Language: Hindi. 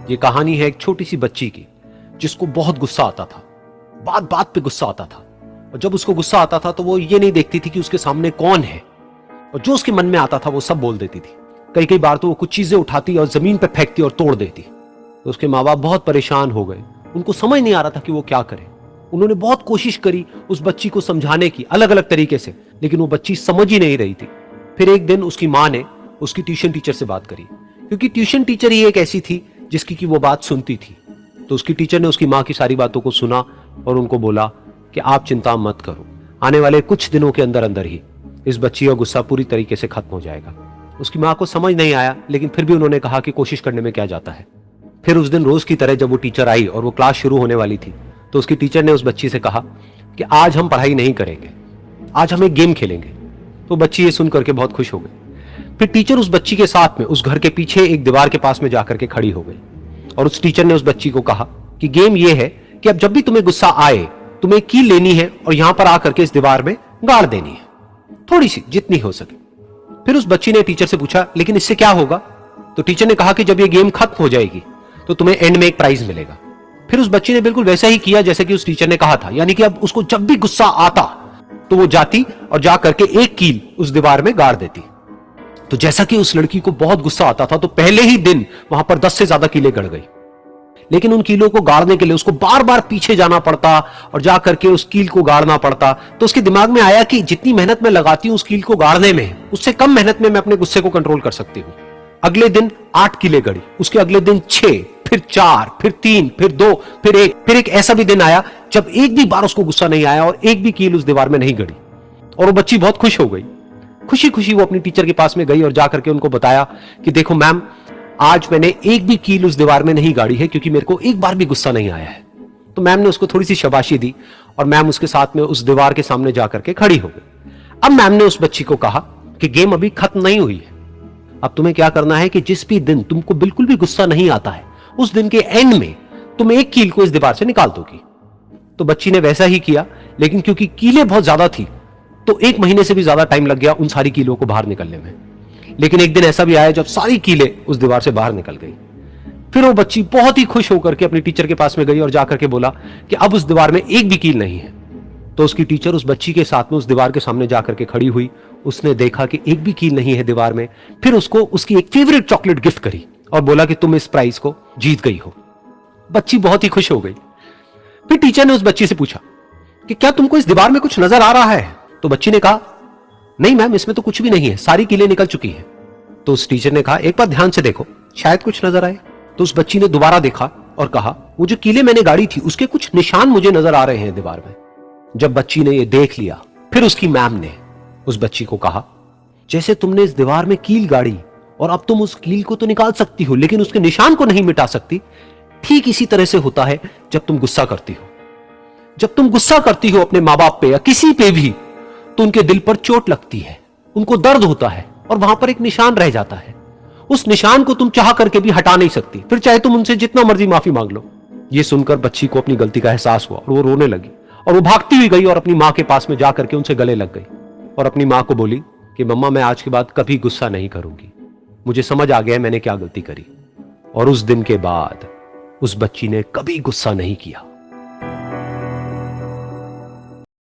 ये कहानी है एक छोटी सी बच्ची की जिसको बहुत गुस्सा आता था, बात बात पे गुस्सा आता था। और जब उसको गुस्सा आता था तो वो ये नहीं देखती थी कि उसके सामने कौन है, और जो उसके मन में आता था वो सब बोल देती थी। कई कई बार तो वो कुछ चीजें उठाती और जमीन पे फेंकती और तोड़ देती। तो उसके माँ बाप बहुत परेशान हो गए, उनको समझ नहीं आ रहा था कि वो क्या करें। उन्होंने बहुत कोशिश करी उस बच्ची को समझाने की अलग अलग तरीके से, लेकिन वो बच्ची समझ ही नहीं रही थी। फिर एक दिन उसकी माँ ने उसकी ट्यूशन टीचर से बात करी, क्योंकि ट्यूशन टीचर ही एक ऐसी थी जिसकी की वो बात सुनती थी। तो उसकी टीचर ने उसकी माँ की सारी बातों को सुना और उनको बोला कि आप चिंता मत करो, आने वाले कुछ दिनों के अंदर अंदर ही इस बच्ची का गुस्सा पूरी तरीके से खत्म हो जाएगा। उसकी माँ को समझ नहीं आया, लेकिन फिर भी उन्होंने कहा कि कोशिश करने में क्या जाता है। फिर उस दिन रोज की तरह जब वो टीचर आई और वो क्लास शुरू होने वाली थी, तो उसकी टीचर ने उस बच्ची से कहा कि आज हम पढ़ाई नहीं करेंगे, आज हम एक गेम खेलेंगे। तो बच्ची ये सुन करके बहुत खुश हो गई। फिर टीचर उस बच्ची के साथ में उस घर के पीछे एक दीवार के पास में जाकर के खड़ी हो गई और उस टीचर ने उस बच्ची को कहा कि गेम ये है कि अब जब भी तुम्हें गुस्सा आए, तुम्हें कील लेनी है और यहां पर आकर के इस दीवार में गाड़ देनी है, थोड़ी सी, जितनी हो सके। फिर उस बच्ची ने टीचर से पूछा लेकिन इससे क्या होगा? तो टीचर ने कहा कि जब ये गेम खत्म हो जाएगी तो तुम्हें एंड में एक प्राइज मिलेगा। फिर उस बच्ची ने बिल्कुल वैसा ही किया जैसे कि उस टीचर ने कहा था, यानी कि अब उसको जब भी गुस्सा आता तो वो जाती और जा करके एक कील उस दीवार में गाड़ देती। तो जैसा कि उस लड़की को बहुत गुस्सा आता था, तो पहले ही दिन वहां पर 10 से ज्यादा कीलें गड़ गई। लेकिन उन कीलों को गाड़ने के लिए उसको बार बार पीछे जाना पड़ता और जा करके उस कील को गाड़ना पड़ता। तो उसके दिमाग में आया कि जितनी मेहनत मैं लगाती हूं उस कील को गाड़ने में, उससे कम मेहनत में मैं अपने गुस्से को कंट्रोल कर सकती हूं। अगले दिन 8 कीलें गड़ी, उसके अगले दिन 6, फिर 4, फिर 3, फिर 2, फिर 1। फिर एक ऐसा भी दिन आया जब एक भी बार उसको गुस्सा नहीं आया और एक भी कील उस दीवार में नहीं गड़ी, और वो बच्ची बहुत खुश हो गई। खुशी खुशी वो अपनी टीचर के पास में गई और जाकर के उनको बताया कि देखो मैम, आज मैंने एक भी कील उस दीवार में नहीं गाड़ी है क्योंकि मेरे को एक बार भी गुस्सा नहीं आया है। तो मैम ने उसको थोड़ी सी शाबाशी दी और मैम उसके साथ में उस दीवार के सामने जाकर के खड़ी हो गई। अब मैम ने उस बच्ची को कहा कि गेम अभी खत्म नहीं हुई है, अब तुम्हें क्या करना है कि जिस भी दिन तुमको बिल्कुल भी गुस्सा नहीं आता है, उस दिन के एंड में तुम एक कील को इस दीवार से निकाल दोगी। तो बच्ची ने वैसा ही किया, लेकिन क्योंकि कीलें बहुत ज्यादा थी तो 1 महीने से भी ज्यादा टाइम लग गया उन सारी कीलों को बाहर निकलने में। लेकिन एक दिन ऐसा भी आया जब सारी कीलें उस दीवार से बाहर निकल गई। फिर वो बच्ची बहुत ही खुश होकर के अपनी टीचर के पास में गई और जाकर के बोला कि अब उस दीवार में एक भी कील नहीं है। तो उसकी टीचर उस बच्ची के साथ में उस दीवार के सामने जाकर के खड़ी हुई, उसने देखा कि एक भी कील नहीं है दीवार में। फिर उसको उसकी एक फेवरेट चॉकलेट गिफ्ट करी और बोला कि तुम इस प्राइज को जीत गई हो। बच्ची बहुत ही खुश हो गई। फिर टीचर ने उस बच्ची से पूछा कि क्या तुमको इस दीवार में कुछ नजर आ रहा है? तो बच्ची ने कहा नहीं मैम, इसमें तो कुछ भी नहीं है, सारी कीलें निकल चुकी हैं। तो उस टीचर ने कहा एक बार ध्यान से देखो, शायद कुछ नजर आए। तो उस बच्ची ने दोबारा देखा और कहा वो जो कीलें मैंने गाड़ी थी उसके कुछ निशान मुझे नजर आ रहे हैं दीवार में। जब बच्ची ने ये देख लिया, फिर उसकी मैम ने उस बच्ची को कहा जैसे तुमने इस दीवार में कील गाड़ी और अब तुम उस कील को तो निकाल सकती हो लेकिन उसके निशान को नहीं मिटा सकती, ठीक इसी तरह से होता है जब तुम गुस्सा करती हो। जब तुम गुस्सा करती हो अपने माँ बाप पे या किसी पे भी, तो उनके दिल पर चोट लगती है, उनको दर्द होता है और वहां पर एक निशान रह जाता है। उस निशान को तुम चाह करके भी हटा नहीं सकती, फिर चाहे तुम उनसे जितना मर्जी माफी मांग लो। ये सुनकर बच्ची को अपनी गलती का एहसास हुआ और वो रोने लगी और वो भागती हुई गई और अपनी माँ के पास में जाकर के उनसे गले लग गई और अपनी माँ को बोली कि मम्मा, मैं आज के बाद कभी गुस्सा नहीं करूंगी, मुझे समझ आ गया मैंने क्या गलती करी। और उस दिन के बाद उस बच्ची ने कभी गुस्सा नहीं किया।